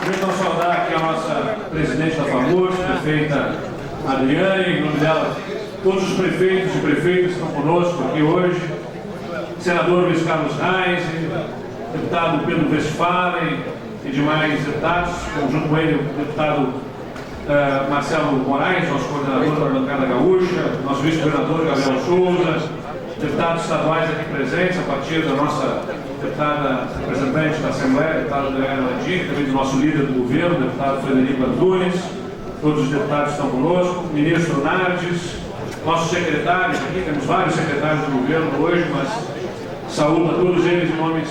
Então, saudar aqui a nossa presidente da FAMURS, prefeita Adriane, em nome dela, todos os prefeitos e prefeitas que estão conosco aqui hoje, senador Luiz Carlos Reis, deputado Pedro Westphalen e demais deputados, junto com ele o deputado Marcelo Moraes, nosso coordenador da bancada gaúcha, nosso vice-governador Gabriel Souza, deputados estaduais aqui presentes, a partir da nossa deputada representante da Assembleia, deputada Adriana Ladini, também do nosso líder do governo, deputado Frederico Antunes, todos os deputados estão conosco, ministro Nardes, nossos secretários aqui, temos vários secretários do governo hoje, mas saúdo a todos eles em nome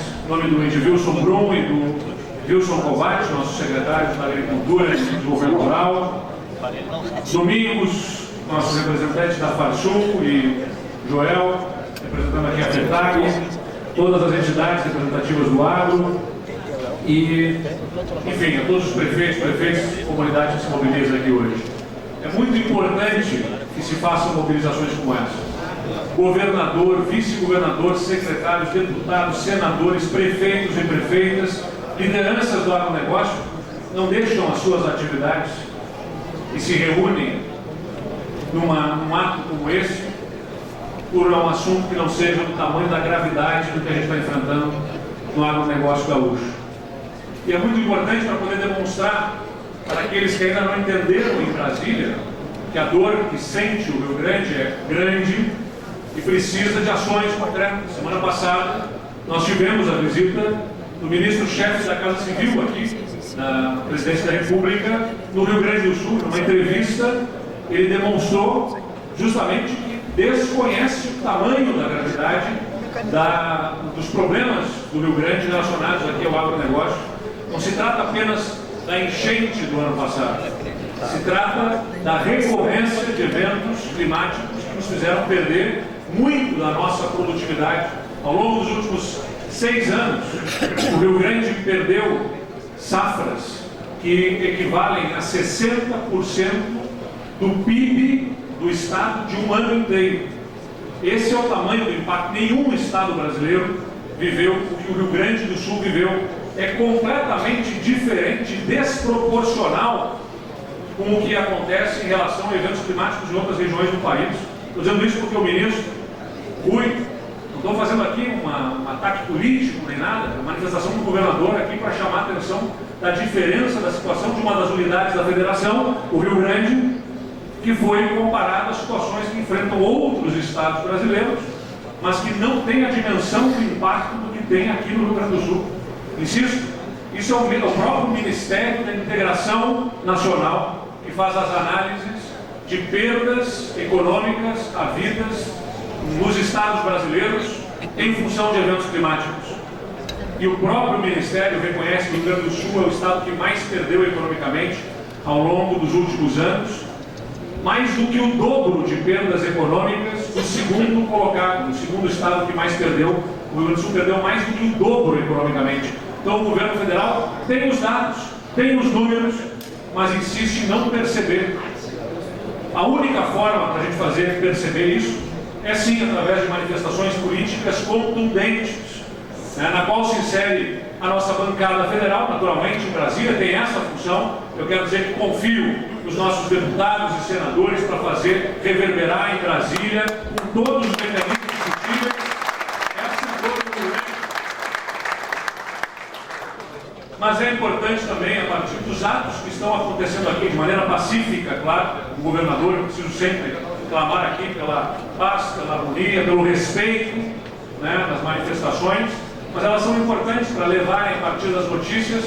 do Edilson Brum e do Wilson Kovács, nossos secretários da Agricultura e Desenvolvimento Rural. Domingos, nossos representantes da Farsul e Joel, representando aqui a FETAG, todas as entidades representativas do agro e, enfim, a todos os prefeitos e comunidades que se mobilizam aqui hoje. É muito importante que se façam mobilizações como essa. Governador, vice-governador, secretários, deputados, senadores, prefeitos e prefeitas, lideranças do agronegócio não deixam as suas atividades e se reúnem num ato como esse por um assunto que não seja do tamanho da gravidade do que a gente está enfrentando no agronegócio gaúcho. E é muito importante para poder demonstrar para aqueles que ainda não entenderam em Brasília que a dor que sente o Rio Grande é grande e precisa de ações concretas. Semana passada nós tivemos a visita do ministro-chefe da Casa Civil aqui, na Presidência da República, no Rio Grande do Sul. Numa entrevista, ele demonstrou justamente que desconhece o tamanho da gravidade dos problemas do Rio Grande relacionados aqui ao agronegócio. Não se trata apenas da enchente do ano passado, se trata da recorrência de eventos climáticos que nos fizeram perder muito da nossa produtividade. Ao longo dos últimos 6 anos, o Rio Grande perdeu safras que equivalem a 60% do PIB do estado de um ano inteiro. Esse é o tamanho do impacto. Nenhum estado brasileiro viveu o que o Rio Grande do Sul viveu. É completamente diferente, desproporcional com o que acontece em relação a eventos climáticos em outras regiões do país. Estou dizendo isso porque o ministro Rui, não estou fazendo aqui um ataque político nem nada, é uma manifestação do governador aqui para chamar a atenção da diferença da situação de uma das unidades da federação, o Rio Grande, que foi comparado a situações que enfrentam outros estados brasileiros, mas que não tem a dimensão do impacto do que tem aqui no Rio Grande do Sul. Insisto, isso é o próprio Ministério da Integração Nacional que faz as análises de perdas econômicas havidas nos estados brasileiros em função de eventos climáticos. E o próprio Ministério reconhece que o Rio Grande do Sul é o estado que mais perdeu economicamente ao longo dos últimos anos, mais do que o dobro de perdas econômicas do segundo colocado, o segundo estado que mais perdeu. O Rio Grande do Sul perdeu mais do que o dobro economicamente. Então o governo federal tem os dados, tem os números, mas insiste em não perceber. A única forma para a gente fazer perceber isso é sim através de manifestações políticas contundentes, na qual se insere a nossa bancada federal, naturalmente em Brasília tem essa função. Eu quero dizer que confio nos nossos deputados e senadores para fazer reverberar em Brasília com todos os mecanismos possíveis essa dor do Rio Grande. Mas é importante também, a partir dos atos que estão acontecendo aqui de maneira pacífica, claro, o governador, eu preciso sempre clamar aqui pela paz, pela harmonia, pelo respeito, das manifestações, mas elas são importantes para levarem, a partir das notícias,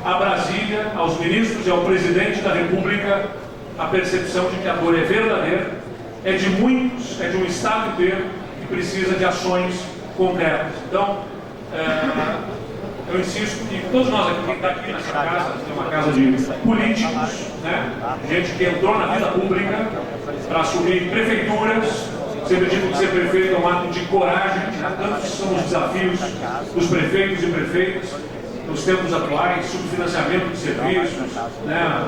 a Brasília, aos ministros e ao presidente da República, a percepção de que a dor é verdadeira, é de muitos, é de um estado inteiro que precisa de ações concretas. Então, eu insisto que todos nós aqui, quem está aqui nessa casa, é uma casa de políticos, gente que entrou na vida pública para assumir prefeituras. Sempre digo que ser prefeito é um ato de coragem, tantos são os desafios dos prefeitos e prefeitas nos tempos atuais, subfinanciamento de serviços,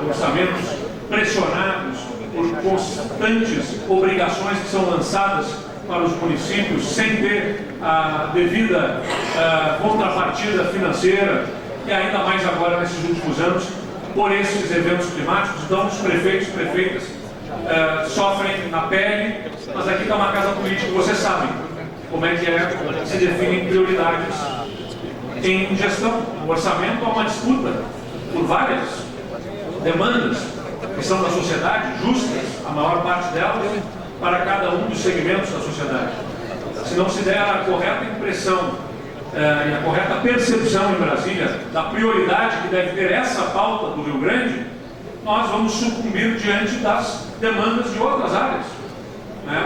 orçamentos pressionados por constantes obrigações que são lançadas para os municípios sem ter a devida contrapartida financeira, e ainda mais agora nesses últimos anos por esses eventos climáticos. Então, os prefeitos e prefeitas sofrem na pele, mas aqui está uma casa política, vocês sabem como é que se definem prioridades em gestão. O orçamento é uma disputa por várias demandas que são da sociedade, justas, a maior parte delas, para cada um dos segmentos da sociedade. Se não se der a correta impressão e a correta percepção em Brasília da prioridade que deve ter essa pauta do Rio Grande, nós vamos sucumbir diante das demandas de outras áreas.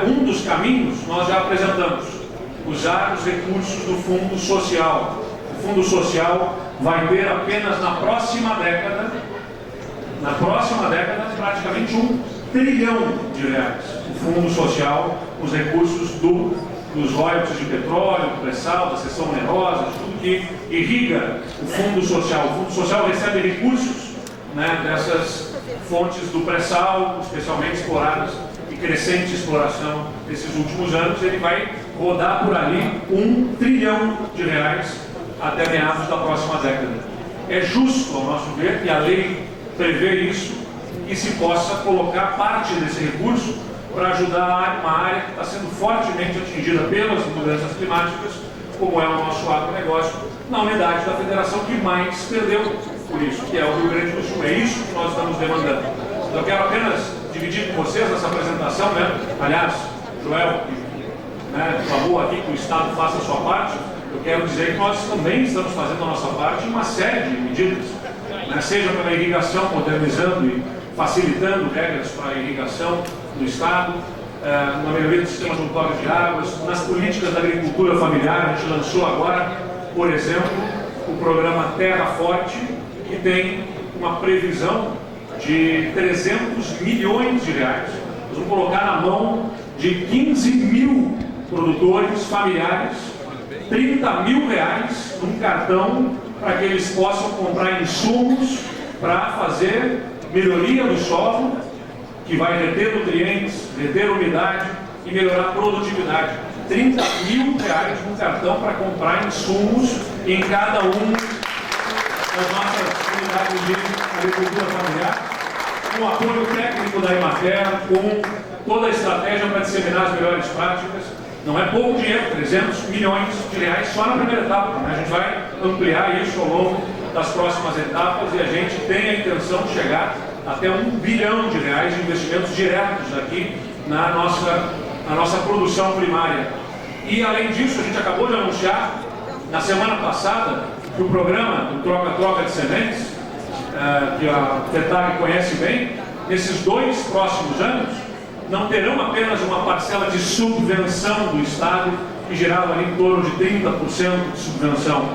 Um dos caminhos nós já apresentamos: usar os recursos do Fundo Social. O Fundo Social vai ter apenas na próxima década, praticamente R$1 trilhão. O Fundo Social, os recursos dos royalties de petróleo, do pré-sal, da seção onerosa, de tudo que irriga o Fundo Social. O Fundo Social recebe recursos dessas fontes do pré-sal, especialmente exploradas, e crescente exploração nesses últimos anos. Ele vai rodar por ali R$1 trilhão até meados da próxima década. É justo, ao nosso ver, que a lei prevê isso e se possa colocar parte desse recurso para ajudar uma área que está sendo fortemente atingida pelas mudanças climáticas, como é o nosso agronegócio, na unidade da federação que mais perdeu por isso, que é o Rio Grande do Sul. É isso que nós estamos demandando. Eu quero apenas dividir com vocês essa apresentação, Aliás, Joel, por favor, aqui que o Estado faça a sua parte. Eu quero dizer que nós também estamos fazendo a nossa parte em uma série de medidas, seja pela irrigação, modernizando e facilitando regras para a irrigação do Estado, na melhoria do sistema de outorga de águas, nas políticas da agricultura familiar. A gente lançou agora, por exemplo, o programa Terra Forte, que tem uma previsão de R$300 milhões. Nós vamos colocar na mão de 15 mil produtores familiares R$30 mil num cartão para que eles possam comprar insumos para fazer melhoria do solo, que vai reter nutrientes, reter umidade e melhorar a produtividade. R$30 mil num cartão para comprar insumos em cada um das nossas unidades de agricultura familiar, com o apoio técnico da Emater, com toda a estratégia para disseminar as melhores práticas. Não é pouco dinheiro, R$300 milhões só na primeira etapa. A gente vai ampliar isso ao longo das próximas etapas e a gente tem a intenção de chegar até R$1 bilhão de investimentos diretos aqui na nossa produção primária. E além disso, a gente acabou de anunciar na semana passada que o programa do Troca-Troca de Sementes, que a FETAG conhece bem, nesses 2 próximos anos, não terão apenas uma parcela de subvenção do Estado, que gerava ali em torno de 30% de subvenção.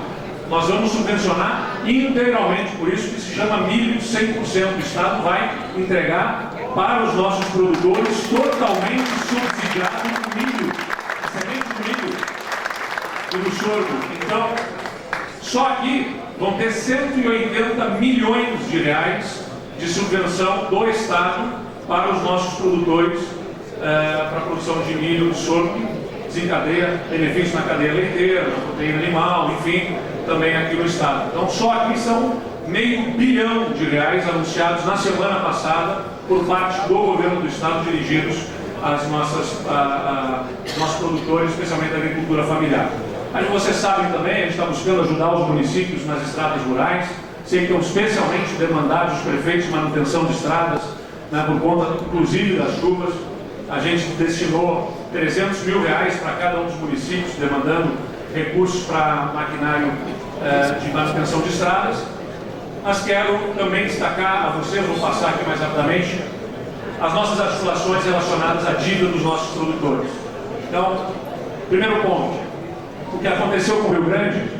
Nós vamos subvencionar integralmente, por isso que se chama milho 100%. O Estado vai entregar para os nossos produtores totalmente subsidiado o milho, semente de milho e do sorgo. Então, só aqui vão ter R$180 milhões de subvenção do Estado para os nossos produtores, para a produção de milho, de sorgo, desencadeia benefícios na cadeia leiteira, na proteína animal, enfim, também aqui no Estado. Então, só aqui são R$500 milhão anunciados na semana passada por parte do governo do Estado, dirigidos aos nossos produtores, especialmente da agricultura familiar. Mas vocês sabem também, a gente está buscando ajudar os municípios nas estradas rurais. Sei que estão especialmente demandados os prefeitos de manutenção de estradas, por conta, inclusive, das chuvas. A gente destinou R$300 mil para cada um dos municípios, demandando recursos para maquinário de manutenção de estradas. Mas quero também destacar a vocês, vou passar aqui mais rapidamente, as nossas articulações relacionadas à dívida dos nossos produtores. Então, primeiro ponto, o que aconteceu com o Rio Grande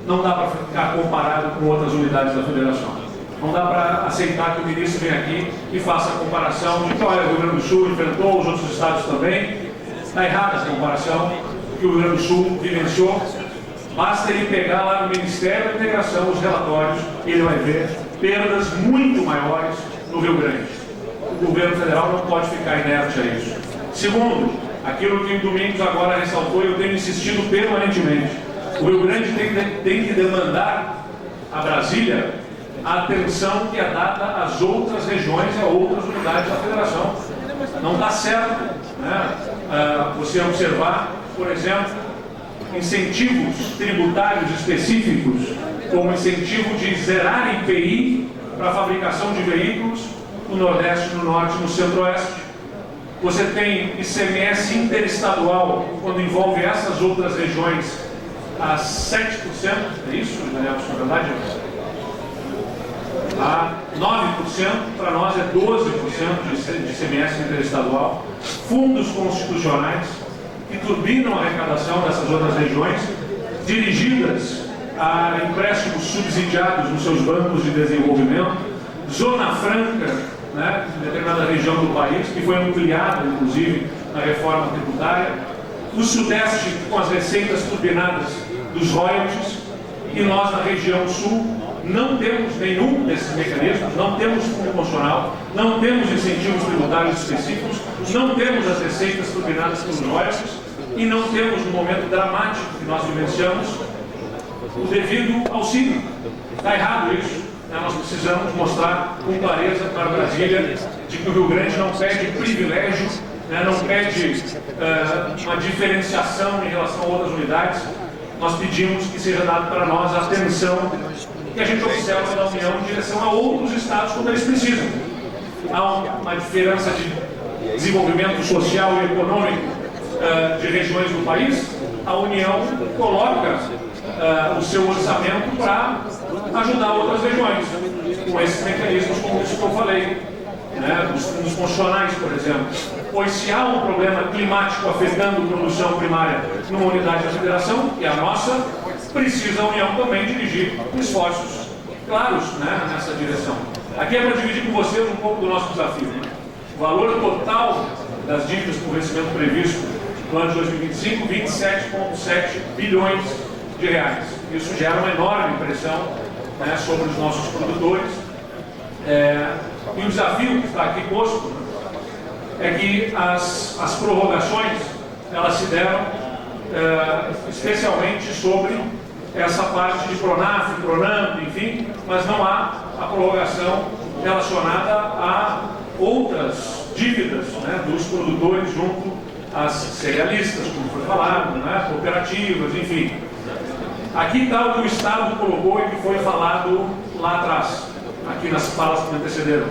não dá para ficar comparado com outras unidades da federação. Não dá para aceitar que o ministro venha aqui e faça a comparação de que, olha, o Rio Grande do Sul enfrentou os outros estados também. Está errada essa comparação, que o Rio Grande do Sul vivenciou. Basta ele pegar lá no Ministério da Integração os relatórios e ele vai ver perdas muito maiores no Rio Grande. O governo federal não pode ficar inerte a isso. Segundo, aquilo que o Domingos agora ressaltou e eu tenho insistido permanentemente, o Rio Grande tem que demandar a Brasília a atenção que é dada às outras regiões e a outras unidades da federação. Não está certo, né? Você observar, por exemplo, incentivos tributários específicos, como incentivo de zerar IPI para a fabricação de veículos no Nordeste, no Norte e no Centro-Oeste. Você tem ICMS interestadual, quando envolve essas outras regiões, a 7%, é isso, Daniel, na verdade? A 9%, para nós é 12% de ICMS interestadual. Fundos constitucionais que turbinam a arrecadação dessas outras regiões, dirigidas a empréstimos subsidiados nos seus bancos de desenvolvimento, zona franca, né, em determinada região do país, que foi ampliada, inclusive, na reforma tributária, o Sudeste com as receitas turbinadas dos royalties, e nós, na região Sul, não temos nenhum desses mecanismos, não temos fundo constitucional, não temos incentivos tributários específicos, não temos as receitas turbinadas pelos royalties, e não temos, no momento dramático que nós vivenciamos, o devido auxílio. Está errado isso. Nós precisamos mostrar com clareza para Brasília de que o Rio Grande não pede privilégio, não pede uma diferenciação em relação a outras unidades. Nós pedimos que seja dado para nós a atenção que a gente observa da União em direção a outros estados quando eles precisam. Há uma diferença de desenvolvimento social e econômico de regiões do país. A União coloca o seu orçamento para ajudar outras regiões, com esses mecanismos como isso que eu falei, né, nos funcionais, por exemplo. Pois se há um problema climático afetando a produção primária numa unidade da federação, que é a nossa, precisa a União também dirigir esforços claros, né, nessa direção. Aqui é para dividir com vocês um pouco do nosso desafio. Né? O valor total das dívidas por vencimento previsto no ano de 2025, 27,7 bilhões de reais. Isso gera uma enorme pressão, né, sobre os nossos produtores. E o desafio que está aqui posto, né, é que as prorrogações, elas se deram especialmente sobre essa parte de Pronaf, Pronamp, enfim, mas não há a prorrogação relacionada a outras dívidas, né, dos produtores junto às cerealistas, como foi falado, né, cooperativas, enfim. Aqui está o que o Estado colocou e que foi falado lá atrás, aqui nas falas que me antecederam.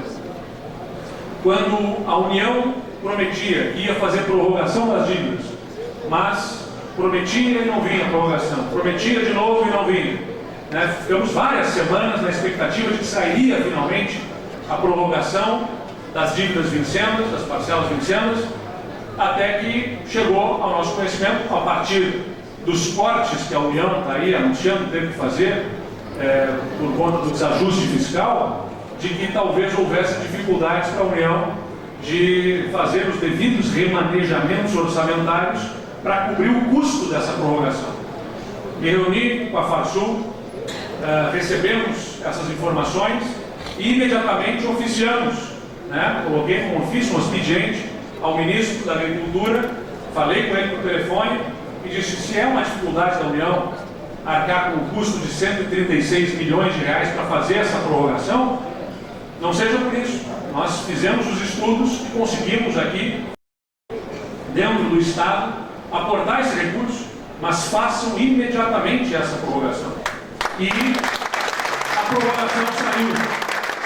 Quando a União prometia que ia fazer prorrogação das dívidas, mas prometia e não vinha a prorrogação, prometia de novo e não vinha. Né? Ficamos várias semanas na expectativa de que sairia finalmente a prorrogação das dívidas vincendas, das parcelas vincendas, até que chegou ao nosso conhecimento, a partir dos cortes que a União está aí anunciando teve que fazer por conta do desajuste fiscal, de que talvez houvesse dificuldades para a União de fazer os devidos remanejamentos orçamentários para cobrir o custo dessa prorrogação. Me reuni com a Farsul, recebemos essas informações e imediatamente oficiamos, né? Coloquei um ofício, um expediente ao ministro da Agricultura, falei com ele por telefone e disse: se é uma dificuldade da União arcar com o custo de 136 milhões de reais para fazer essa prorrogação, não seja por isso. Nós fizemos os estudos e conseguimos aqui, dentro do Estado, aportar esse recurso, mas façam imediatamente essa prorrogação. E a prorrogação saiu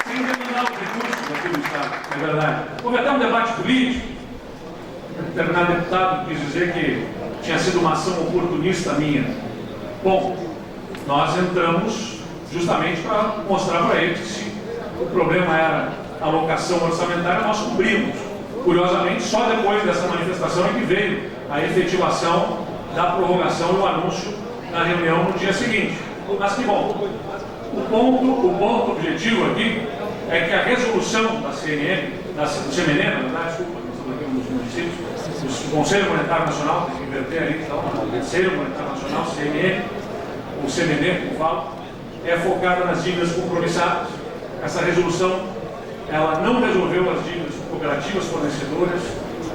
sem demandar os recursos aqui do Estado, é verdade. Houve até um debate político, um determinado deputado quis dizer que tinha sido uma ação oportunista minha. Bom, nós entramos justamente para mostrar para eles que se o problema era a alocação orçamentária, nós cobrimos. Curiosamente, só depois dessa manifestação é que veio a efetivação da prorrogação e o anúncio na reunião no dia seguinte. Mas que bom, o ponto objetivo aqui é que a resolução da CNN, do CMN, na verdade, desculpa, nós estamos aqui nos municípios, do Conselho Monetário Nacional, tem que inverter ali, então, o Conselho Monetário Nacional, CMN, o CMN, como falo, é focada nas dívidas compromissadas. Essa resolução, ela não resolveu as dívidas cooperativas fornecedoras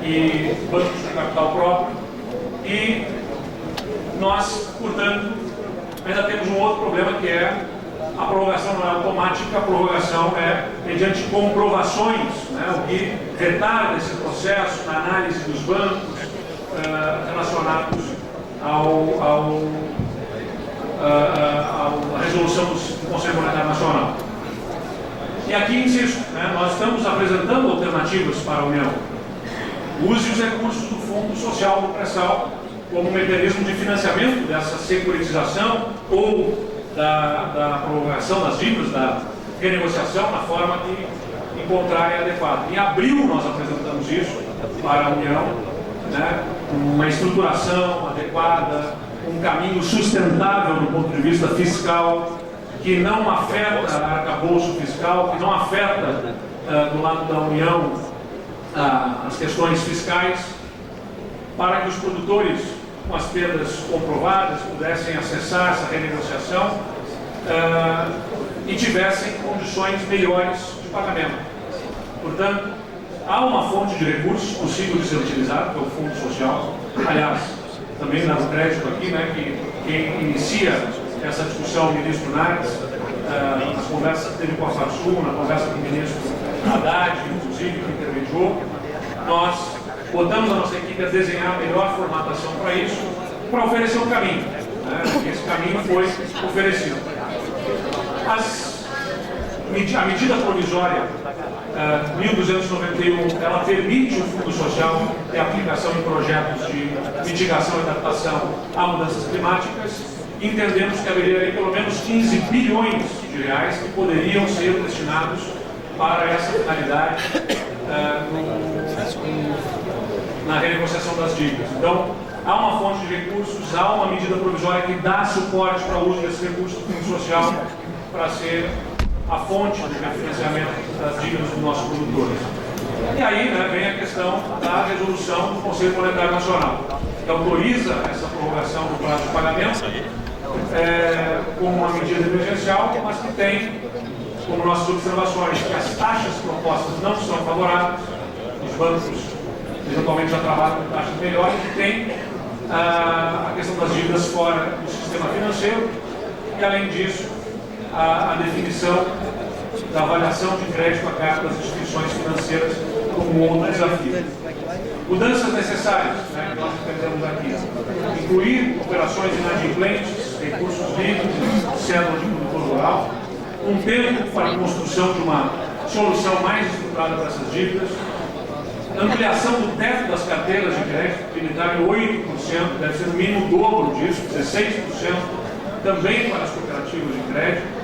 e bancos de capital próprio, e nós, portanto, ainda temos um outro problema, que é a prorrogação não é automática, a prorrogação é mediante comprovações, né, o que retarda esse processo na análise dos bancos relacionados à resolução do Conselho Monetário Nacional. E aqui, insisto, né, nós estamos apresentando alternativas para a União. Use os recursos do Fundo Social do Pré-Sal como mecanismo de financiamento dessa securitização ou da prorrogação das dívidas, da renegociação, na forma que encontrarem adequada. Em abril nós apresentamos isso para a União, né, uma estruturação adequada, um caminho sustentável do ponto de vista fiscal, que não afeta o arcabouço fiscal, que não afeta do lado da União as questões fiscais, para que os produtores com as perdas comprovadas pudessem acessar essa renegociação e tivessem condições melhores de pagamento. Portanto, há uma fonte de recursos possível de ser utilizada, que é o Fundo Social. Aliás, também dá um crédito aqui, né, que quem inicia essa discussão, o ministro Nardes, nas conversas que teve com a Farsul, na conversa com o ministro Haddad, inclusive, que intermediou, nós botamos a nossa equipe a desenhar a melhor formatação para isso, para oferecer um caminho. Né? Esse caminho foi oferecido. A medida provisória 1291, ela permite o Fundo Social ter aplicação em projetos de mitigação e adaptação a mudanças climáticas. Entendemos que haveria aí pelo menos 15 bilhões de reais que poderiam ser destinados para essa finalidade na renegociação das dívidas. Então, há uma fonte de recursos, há uma medida provisória que dá suporte para o uso desse recurso do Fundo Social para ser a fonte do refinanciamento das dívidas dos nossos produtores. E aí, né, vem a questão da resolução do Conselho Monetário Nacional, que autoriza essa prorrogação do prazo de pagamento como uma medida emergencial, mas que tem como nossas observações que as taxas propostas não são favoráveis, os bancos eventualmente já trabalham com taxas melhores, e tem a questão das dívidas fora do sistema financeiro, e além disso, a definição da avaliação de crédito a cargo das instituições financeiras como outro desafio. Mudanças necessárias, né, que nós entendemos aqui: incluir operações inadimplentes, recursos líquidos, cédula de produtor rural, um tempo para a construção de uma solução mais estruturada para essas dívidas, ampliação do teto das carteiras de crédito, limitar em 8%, deve ser no mínimo o dobro disso, 16%, também para as cooperativas de crédito,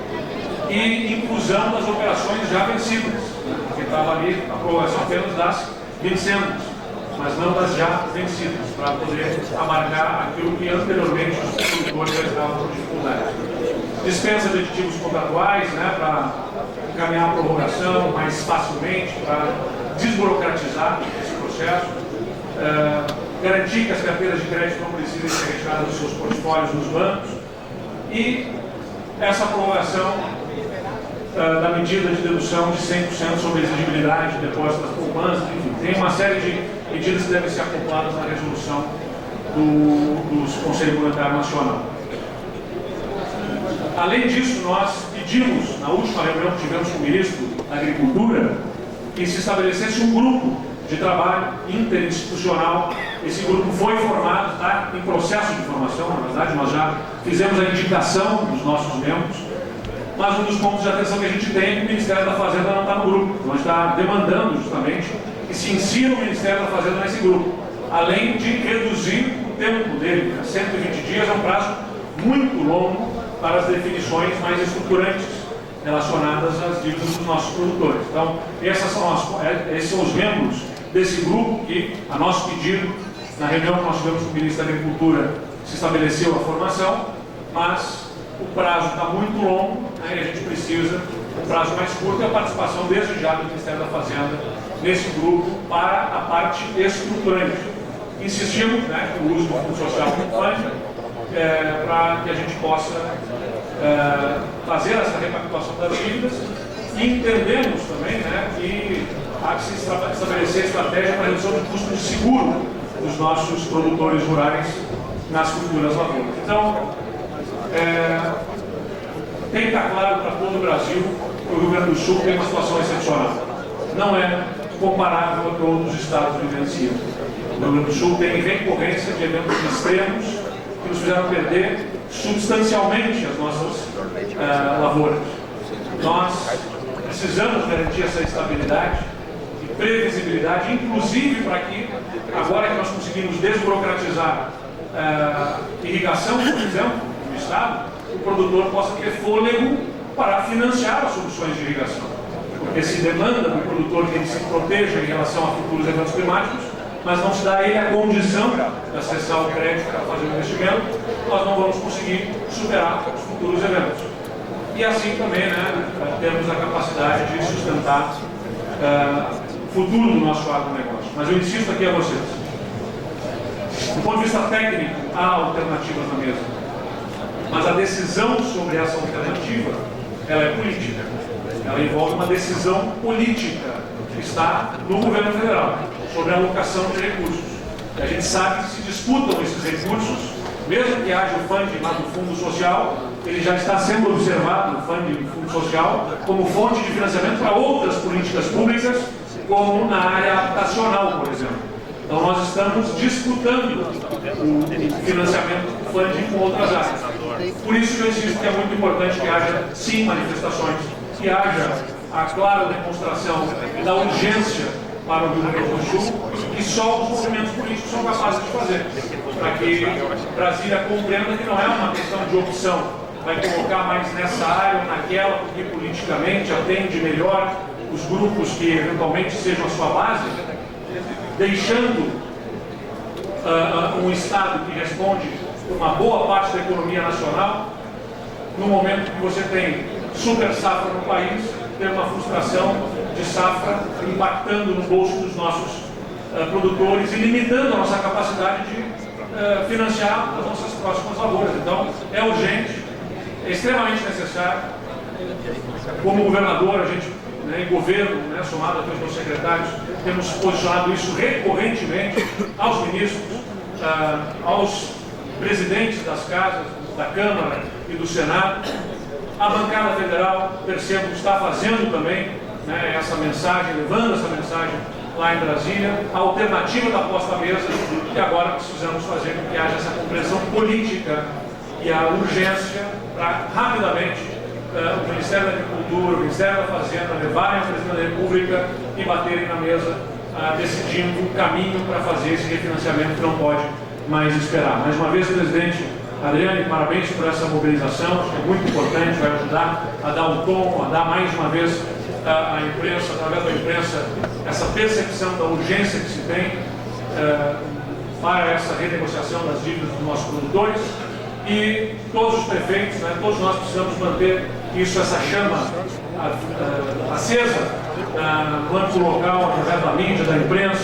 e inclusão das operações já vencidas, porque estava ali a prorrogação apenas das vincendas, mas não das já vencidas, para poder amargar aquilo que anteriormente os produtores já estavam com dificuldade. Dispensa de aditivos contratuais, né, para encaminhar a prorrogação mais facilmente, para desburocratizar esse processo, garantir que as carteiras de crédito não precisem ser retiradas dos seus portfólios nos bancos, e essa prorrogação da medida de dedução de 100% sobre a exigibilidade de depósito das poupanças. Enfim, tem uma série de medidas que devem ser acopladas na resolução do Conselho Monetário Nacional. Além disso, nós pedimos, na última reunião que tivemos com o ministro da Agricultura, que se estabelecesse um grupo de trabalho interinstitucional. Esse grupo foi formado, está em processo de formação, na verdade, nós já fizemos a indicação dos nossos membros, mas um dos pontos de atenção que a gente tem é que o Ministério da Fazenda não está no grupo. Então a gente está demandando justamente que se insira o Ministério da Fazenda nesse grupo, além de reduzir o tempo dele. 120 dias é um prazo muito longo para as definições mais estruturantes relacionadas às dívidas dos nossos produtores. Então, esses são os membros desse grupo que, a nosso pedido, na reunião que nós tivemos com o Ministro da Agricultura, se estabeleceu a formação, mas o prazo está muito longo, né, e a gente precisa um prazo mais curto, e a participação desde já do Ministério da Fazenda nesse grupo para a parte estruturante. Insistimos, né, que o uso do Fundo Social para que a gente possa fazer essa recapitulação das dívidas, e entendemos também, né, que há que se estabelecer estratégia para a redução do custo de seguro dos nossos produtores rurais nas futuras lavouras. Então, tem que estar claro para todo o Brasil que o Rio Grande do Sul tem uma situação excepcional. Não é comparável a que outros estados vivenciam. O Rio Grande do Sul tem recorrência de eventos extremos que nos fizeram perder substancialmente as nossas lavouras. Nós precisamos garantir essa estabilidade e previsibilidade, inclusive para que, agora que nós conseguimos desburocratizar irrigação, por exemplo, no estado, o produtor possa ter fôlego para financiar as soluções de irrigação. Porque se demanda do produtor que ele se proteja em relação a futuros eventos climáticos, mas não se dá a ele a condição de acessar o crédito para fazer o investimento, nós não vamos conseguir superar os futuros eventos. E assim também, temos a capacidade de sustentar o futuro do nosso agronegócio. Mas eu insisto aqui a vocês, do ponto de vista técnico, há alternativas na mesa. Mas a decisão sobre essa alternativa, ela é política. Ela envolve uma decisão política que está no governo federal, sobre a alocação de recursos. A gente sabe que se disputam esses recursos, mesmo que haja o funding lá do Fundo Social, ele já está sendo observado, o funding do Fundo Social, como fonte de financiamento para outras políticas públicas, como na área habitacional, por exemplo. Então nós estamos disputando o financiamento do funding com outras áreas. Por isso que eu insisto que é muito importante que haja, sim, manifestações, que haja a clara demonstração da urgência para o Rio Grande do Sul, que só os movimentos políticos são capazes de fazer, para que Brasília compreenda que não é uma questão de opção, vai colocar mais nessa área ou naquela, porque politicamente atende melhor os grupos que eventualmente sejam a sua base, deixando um Estado que responde por uma boa parte da economia nacional, no momento que você tem super safra no país, ter uma frustração de safra impactando no bolso dos nossos produtores e limitando a nossa capacidade de financiar as nossas próximas lavouras. Então, é urgente, é extremamente necessário. Como governador, a gente, em governo, somado até os meus secretários, temos posicionado isso recorrentemente aos ministros, aos presidentes das casas, da Câmara e do Senado. A bancada federal, percebo, está fazendo também essa mensagem, levando essa mensagem lá em Brasília, a alternativa da posta à mesa, que agora precisamos fazer com que haja essa compreensão política e a urgência para rapidamente o Ministério da Agricultura, o Ministério da Fazenda levarem a Presidência da República e baterem na mesa, decidindo um caminho para fazer esse refinanciamento que não pode mais esperar. Mais uma vez, presidente Adriane, parabéns por essa mobilização, acho que é muito importante, vai ajudar a dar um tom, a dar mais uma vez à imprensa, através da imprensa, essa percepção da urgência que se tem para essa renegociação das dívidas dos nossos produtores. E todos os prefeitos, todos nós precisamos manter isso, essa chama acesa no âmbito local, através da mídia, da imprensa,